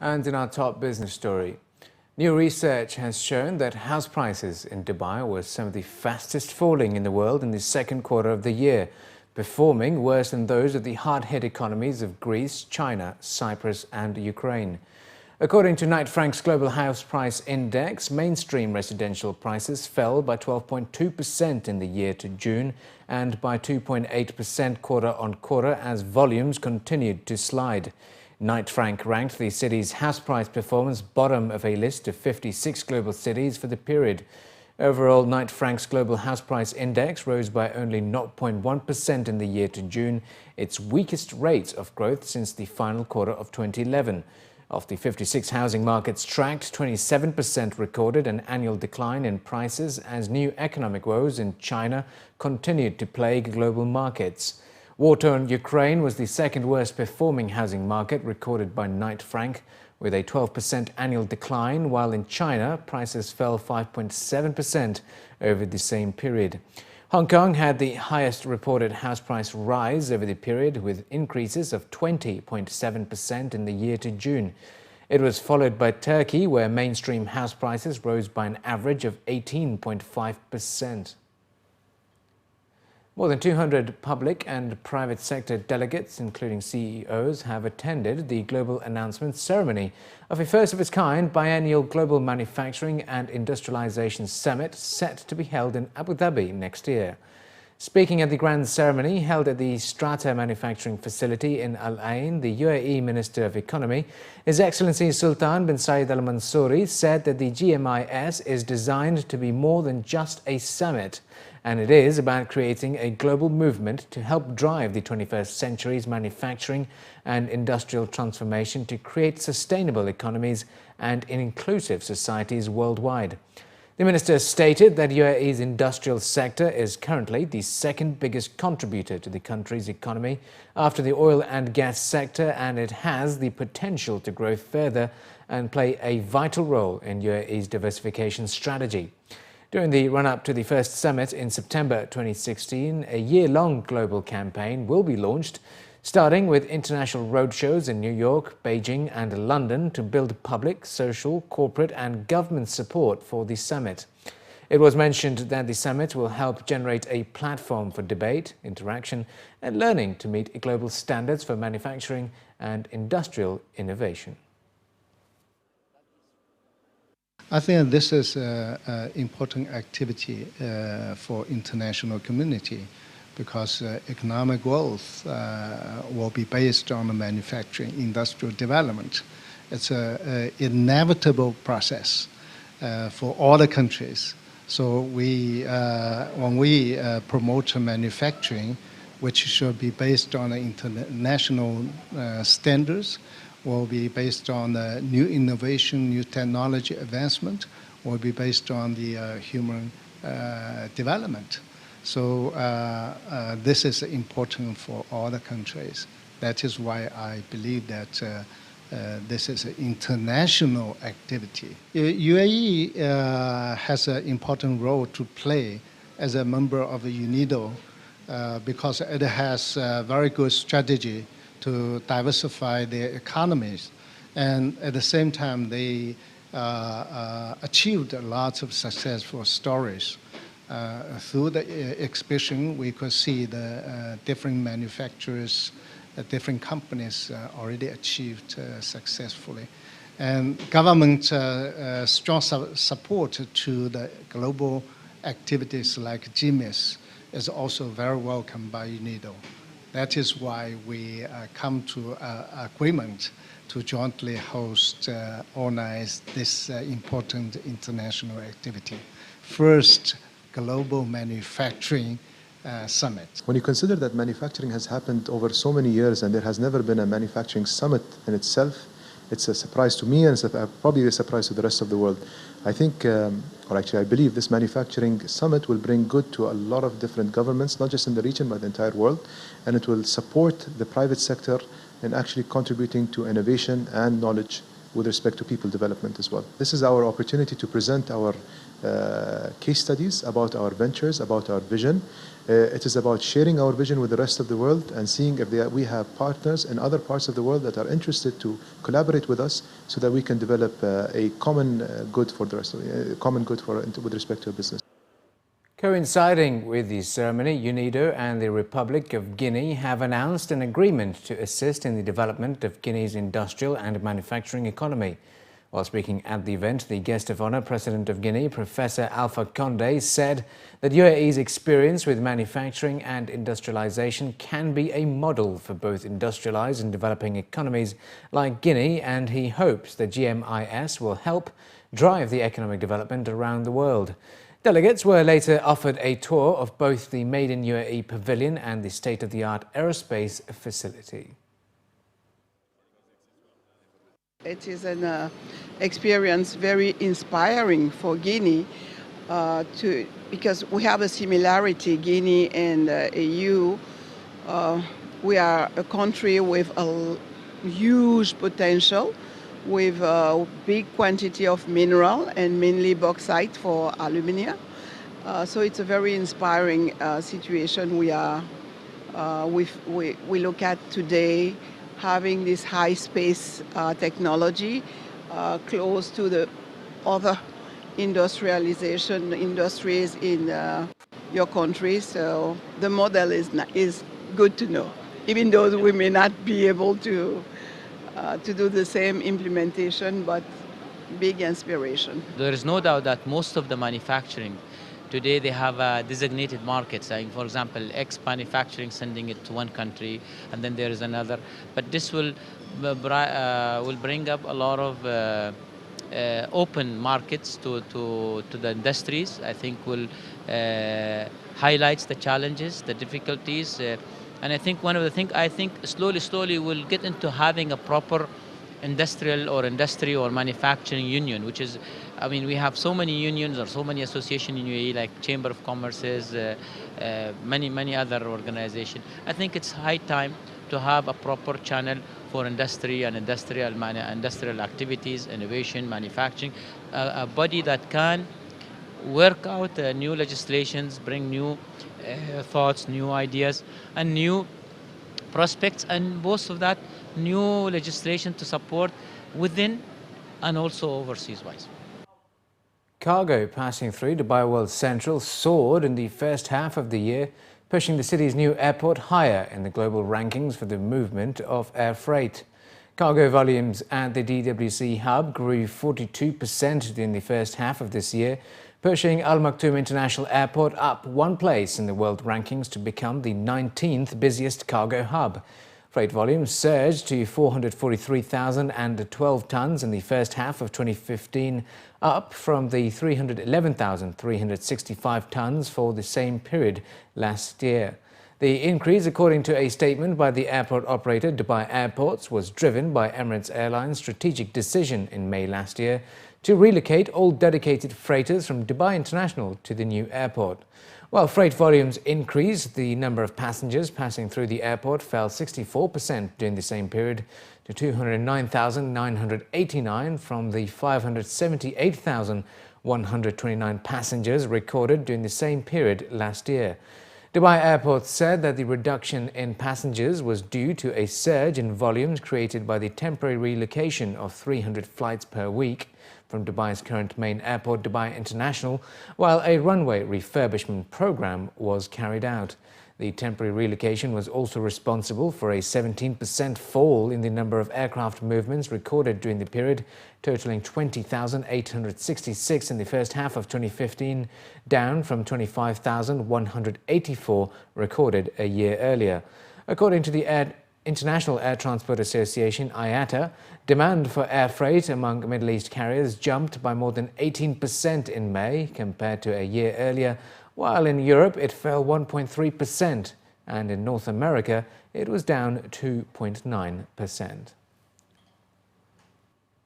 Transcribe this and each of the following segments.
And in our top business story, new research has shown that house prices in Dubai were some of the fastest falling in the world in the second quarter of the year, performing worse than those of the hard-hit economies of Greece, China, Cyprus and Ukraine. According to Knight Frank's Global House Price Index, mainstream residential prices fell by 12.2% in the year to June and by 2.8% quarter-on-quarter as volumes continued to slide. Knight Frank ranked the city's house price performance bottom of a list of 56 global cities for the period. Overall, Knight Frank's Global House Price Index rose by only 0.1% in the year to June, its weakest rate of growth since the final quarter of 2011. Of the 56 housing markets tracked, 27% recorded an annual decline in prices as new economic woes in China continued to plague global markets. War-torn Ukraine was the second worst performing housing market recorded by Knight Frank, with a 12% annual decline, while in China, prices fell 5.7% over the same period. Hong Kong had the highest reported house price rise over the period, with increases of 20.7% in the year to June. It was followed by Turkey, where mainstream house prices rose by an average of 18.5%. More than 200 public and private sector delegates, including CEOs, have attended the global announcement ceremony of a first-of-its-kind biennial Global Manufacturing and Industrialization Summit set to be held in Abu Dhabi next year. Speaking at the grand ceremony held at the Strata Manufacturing Facility in Al Ain, the UAE Minister of Economy, His Excellency Sultan bin Saeed Al Mansouri, said that the GMIS is designed to be more than just a summit, and it is about creating a global movement to help drive the 21st century's manufacturing and industrial transformation to create sustainable economies and inclusive societies worldwide. The minister stated that UAE's industrial sector is currently the second biggest contributor to the country's economy after the oil and gas sector, and it has the potential to grow further and play a vital role in UAE's diversification strategy. During the run-up to the first summit in September 2016, a year-long global campaign will be launched, starting with international roadshows in New York, Beijing and London to build public, social, corporate and government support for the summit. It was mentioned that the summit will help generate a platform for debate, interaction and learning to meet global standards for manufacturing and industrial innovation. I think this is an important activity for international community because economic growth will be based on the manufacturing industrial development. It's an inevitable process for all the countries. So when we promote manufacturing, which should be based on international standards, will be based on the new innovation, new technology advancement, will be based on the human development. So this is important for all the countries. That is why I believe that this is an international activity. UAE has an important role to play as a member of the UNIDO because it has a very good strategy to diversify their economies, and at the same time they achieved lots of successful stories. Through the exhibition we could see the different manufacturers, different companies already achieved successfully. And government strong support to the global activities like GMIS is also very welcome by UNIDO. That is why we come to agreement to jointly host, organize this important international activity. First Global Manufacturing Summit. When you consider that manufacturing has happened over so many years and there has never been a manufacturing summit in itself, it's a surprise to me and it's probably a surprise to the rest of the world. I think, or actually I believe this manufacturing summit will bring good to a lot of different governments, not just in the region but the entire world, and it will support the private sector in actually contributing to innovation and knowledge with respect to people development as well. This is our opportunity to present our case studies about our ventures, about our vision. It is about sharing our vision with the rest of the world and seeing if we have partners in other parts of the world that are interested to collaborate with us so that we can develop a common good for the rest of with respect to our business. Coinciding with the ceremony, UNIDO and the Republic of Guinea have announced an agreement to assist in the development of Guinea's industrial and manufacturing economy. While speaking at the event, the guest of honor, President of Guinea, Professor Alpha Condé, said that UAE's experience with manufacturing and industrialization can be a model for both industrialized and developing economies like Guinea, and he hopes that GMIS will help drive the economic development around the world. Delegates were later offered a tour of both the Made in UAE pavilion and the state-of-the-art aerospace facility. It is an experience very inspiring for Guinea because we have a similarity, Guinea and EU. We are a country with a huge potential, with a big quantity of mineral and mainly bauxite for alumina. So it's a very inspiring situation we look at today, having this high space technology close to the other industrialization industries in your country. So the model is good to know, even though we may not be able to do the same implementation, but big inspiration. There is no doubt that most of the manufacturing today, they have designated markets. Like, for example, X manufacturing sending it to one country, and then there is another. But this will bring up a lot of open markets to the industries. I think will highlights the challenges, the difficulties, and I think one of the things, I think slowly we'll get into having a proper industrial or industry or manufacturing union, which is, I mean, we have so many unions or so many associations in UAE, like Chamber of Commerce's, many other organizations. I think it's high time to have a proper channel for industry and industrial activities, innovation, manufacturing, a body that can work out new legislations, bring new thoughts, new ideas, and new prospects, and most of that new legislation to support within and also overseas-wise. Cargo passing through Dubai World Central soared in the first half of the year, pushing the city's new airport higher in the global rankings for the movement of air freight. Cargo volumes at the DWC hub grew 42% in the first half of this year, pushing Al Maktoum International Airport up one place in the world rankings to become the 19th busiest cargo hub. Freight volumes surged to 443,012 tonnes in the first half of 2015, up from the 311,365 tonnes for the same period last year. The increase, according to a statement by the airport operator Dubai Airports, was driven by Emirates Airlines' strategic decision in May last year to relocate all dedicated freighters from Dubai International to the new airport. While freight volumes increased, the number of passengers passing through the airport fell 64% during the same period to 209,989 from the 578,129 passengers recorded during the same period last year. Dubai Airport said that the reduction in passengers was due to a surge in volumes created by the temporary relocation of 300 flights per week from Dubai's current main airport, Dubai International, while a runway refurbishment program was carried out. The temporary relocation was also responsible for a 17% fall in the number of aircraft movements recorded during the period, totaling 20,866 in the first half of 2015, down from 25,184 recorded a year earlier. According to the International Air Transport Association, IATA, demand for air freight among Middle East carriers jumped by more than 18% in May compared to a year earlier, while in Europe it fell 1.3% and in North America it was down 2.9%.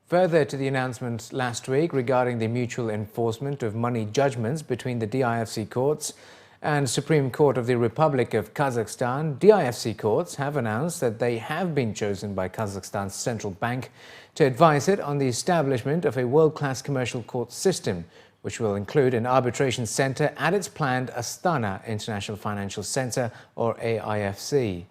Further to the announcement last week regarding the mutual enforcement of money judgments between the DIFC Courts and Supreme Court of the Republic of Kazakhstan, DIFC Courts, have announced that they have been chosen by Kazakhstan's central bank to advise it on the establishment of a world-class commercial court system, which will include an arbitration center at its planned Astana International Financial Center, or AIFC.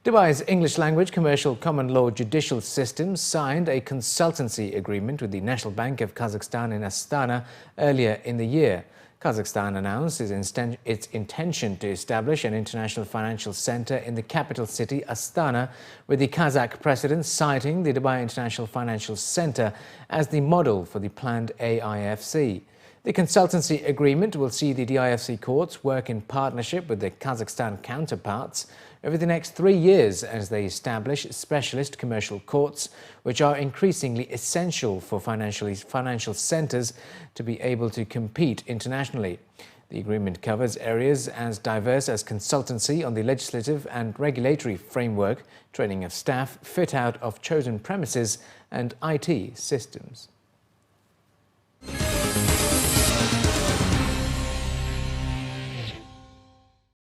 Dubai's English-language commercial common law judicial system signed a consultancy agreement with the National Bank of Kazakhstan in Astana earlier in the year. Kazakhstan announced its intention to establish an international financial center in the capital city, Astana, with the Kazakh president citing the Dubai International Financial Center as the model for the planned AIFC. The consultancy agreement will see the DIFC courts work in partnership with their Kazakhstan counterparts over the next 3 years as they establish specialist commercial courts, which are increasingly essential for financial centers to be able to compete internationally. The agreement covers areas as diverse as consultancy on the legislative and regulatory framework, training of staff, fit-out of chosen premises, and IT systems.